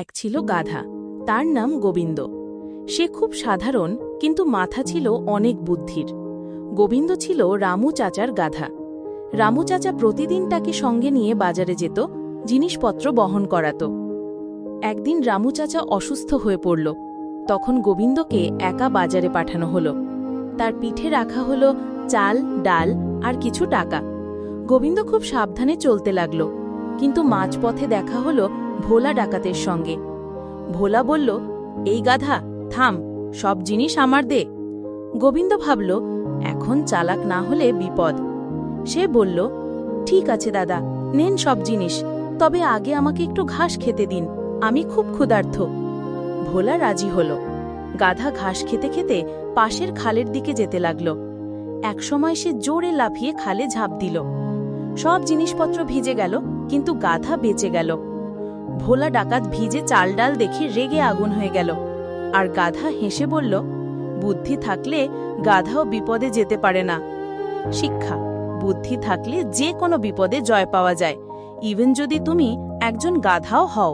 এক ছিল গাধা, তার নাম গোবিন্দ। সে খুব সাধারণ, কিন্তু মাথা ছিল অনেক বুদ্ধির। গোবিন্দ ছিল রামু চাচার গাধা। রামু চাচা প্রতিদিন তাকে সঙ্গে নিয়ে বাজারে যেত, জিনিসপত্র বহন করাত। একদিন রামু চাচা অসুস্থ হয়ে পড়ল। তখন গোবিন্দকে একা বাজারে পাঠানো হলো। তার পিঠে রাখা হলো চাল, ডাল আর কিছু টাকা। গোবিন্দ খুব সাবধানে চলতে লাগল, কিন্তু মাঝপথে দেখা হলো ভোলা ডাকাতের সঙ্গে। ভোলা বলল, এই গাধা, থাম, সব জিনিস আমার দে। গোবিন্দ ভাবল, এখন চালাক না হলে বিপদ। সে বলল, ঠিক আছে দাদা, নেন সব জিনিস, তবে আগে আমাকে একটু ঘাস খেতে দিন, আমি খুব ক্ষুধার্ত। ভোলা রাজি হল। গাধা ঘাস খেতে খেতে পাশের খালের দিকে যেতে লাগল। একসময় সে জোরে লাফিয়ে খালে ঝাঁপ দিল। সব জিনিসপত্র ভিজে গেল, কিন্তু গাধা বেঁচে গেল। ভোলা ডাকাত ভিজে চাল ডাল দেখে রেগে আগুন হয়ে গেল, আর গাধা হেসে বলল, বুদ্ধি থাকলে গাধাও বিপদে যেতে পারে না। শিক্ষা: বুদ্ধি থাকলে যে কোনো বিপদে জয় পাওয়া যায়, ইভেন যদি তুমি একজন গাধাও হও।